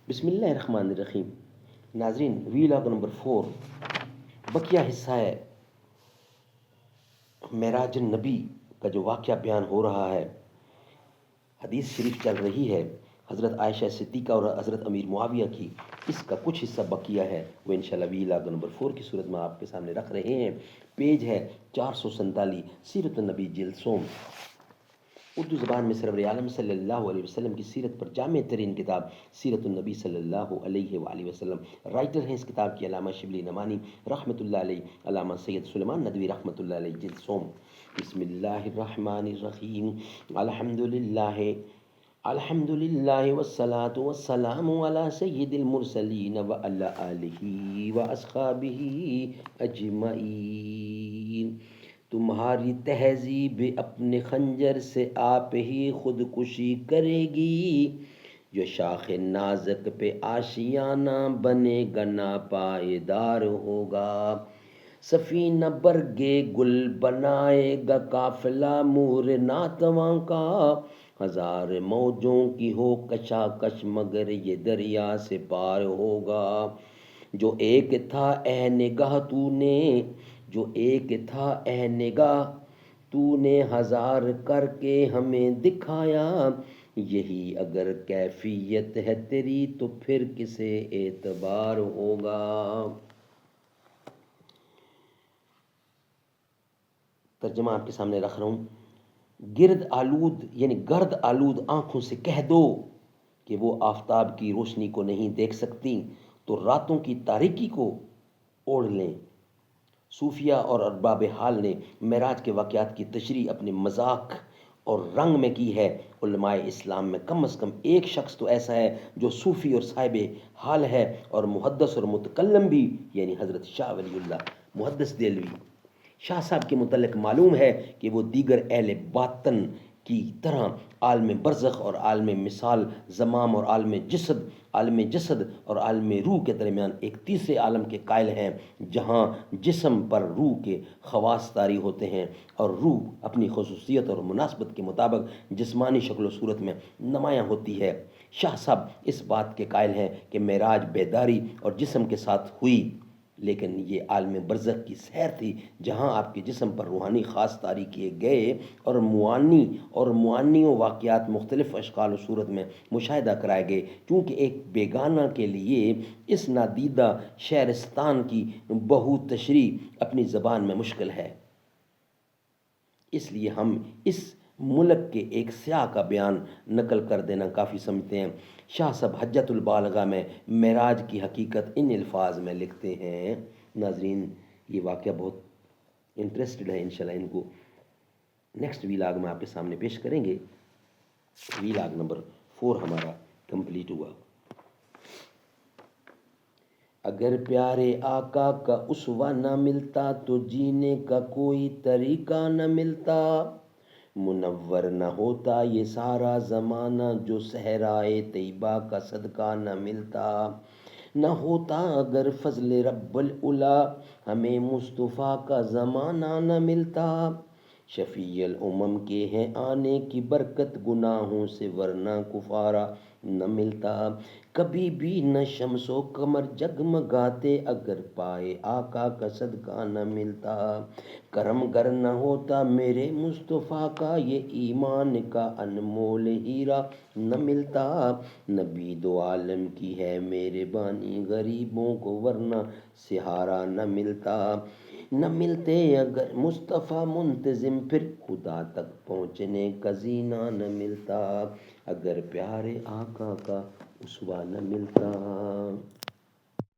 بسم اللہ الرحمن الرحیم۔ ناظرین، ویلاگ نمبر 4 بقیہ حصہ ہے معراج النبی کا جو واقعہ بیان ہو رہا ہے۔ حدیث شریف چل رہی ہے حضرت عائشہ صدیقہ اور حضرت امیر معاویہ کی، اس کا کچھ حصہ بقیہ ہے، وہ انشاءاللہ ویلاگ نمبر 4 کی صورت میں آپ کے سامنے رکھ رہے ہیں۔ پیج ہے 447، سیرت النبی جلد سوم۔ اردو زبان میں سرور عالم صلی اللہ علیہ وسلم کی سیرت پر جامع ترین کتاب سیرت النبی صلی اللہ علیہ وآلہ وسلم۔ رائٹر ہیں اس کتاب کی علامہ شبلی نعمانی رحمۃ اللہ علیہ، علامہ سید سلیمان ندوی رحمۃ اللہ علیہ، جلد سوم۔ بسم اللہ الرحمن الرحیم۔ الحمد للہ والصلاة والسلام علی سید المرسلین وعلی آلہ واصحابہ اجمعین۔ تمہاری تہذیب اپنے خنجر سے آپ ہی خودکشی کرے گی، جو شاخ نازک پہ آشیانہ بنے گا ناپائیدار ہوگا۔ سفینہ برگے گل بنائے گا قافلہ مور ناتواں کا، ہزار موجوں کی ہو کشاکش مگر یہ دریا سے پار ہوگا۔ جو ایک تھا اے نگاہ تو نے ہزار کر کے ہمیں دکھایا، یہی اگر کیفیت ہے تیری تو پھر کسے اعتبار ہوگا۔ ترجمہ آپ کے سامنے رکھ رہا ہوں۔ گرد آلود آنکھوں سے کہہ دو کہ وہ آفتاب کی روشنی کو نہیں دیکھ سکتی تو راتوں کی تاریکی کو اوڑھ لیں۔ صوفیہ اور ارباب حال نے معراج کے واقعات کی تشریح اپنے مذاق اور رنگ میں کی ہے۔ علماء اسلام میں کم از کم ایک شخص تو ایسا ہے جو صوفی اور صاحب حال ہے اور محدث اور متکلم بھی، یعنی حضرت شاہ ولی اللہ محدث دہلوی۔ شاہ صاحب کے متعلق معلوم ہے کہ وہ دیگر اہل باطن کی طرح عالم برزخ اور عالم مثال زمام اور عالم جسد اور عالم روح کے درمیان ایک تیسرے عالم کے قائل ہیں، جہاں جسم پر روح کے خواص طاری ہوتے ہیں اور روح اپنی خصوصیت اور مناسبت کے مطابق جسمانی شکل و صورت میں نمایاں ہوتی ہے۔ شاہ صاحب اس بات کے قائل ہیں کہ معراج بیداری اور جسم کے ساتھ ہوئی، لیکن یہ عالم برزخ کی سیر تھی جہاں آپ کے جسم پر روحانی خاص طاری کیے گئے اور معانی و واقعات مختلف اشکال و صورت میں مشاہدہ کرائے گئے۔ چونکہ ایک بیگانہ کے لیے اس نادیدہ شہرستان کی بہو تشریح اپنی زبان میں مشکل ہے، اس لیے ہم اس ملک کے ایک سیاح کا بیان نقل کر دینا کافی سمجھتے ہیں۔ شاہ صاحب حجۃ البالغہ میں معراج کی حقیقت ان الفاظ میں لکھتے ہیں۔ ناظرین، یہ واقعہ بہت انٹرسٹڈ ہے، انشاءاللہ ان کو نیکسٹ ویلاگ میں آپ کے سامنے پیش کریں گے۔ ویلاگ نمبر 4 ہمارا کمپلیٹ ہوا۔ اگر پیارے آقا کا اسوہ نہ ملتا تو جینے کا کوئی طریقہ نہ ملتا، منور نہ ہوتا یہ سارا زمانہ جو صحرائے طیبہ کا صدقہ نہ ملتا، نہ ہوتا اگر فضل رب العلا ہمیں مصطفیٰ کا زمانہ نہ ملتا، شفیع الامم کے ہیں آنے کی برکت گناہوں سے ورنہ کفارہ نہ ملتا، کبھی بھی نہ شمس و قمر جگمگاتے اگر پائے آقا کا صدقہ نہ ملتا، کرم گر نہ ہوتا میرے مصطفیٰ کا یہ ایمان کا انمول ہیرا نہ ملتا، نبی دو عالم کی ہے میرے بانی غریبوں کو ورنہ سہارا نہ ملتا، نہ ملتے اگر مصطفیٰ منتظم پھر خدا تک پہنچنے کا زینہ نہ ملتا، اگر پیارے آقا کا اسوہ نہ ملتا۔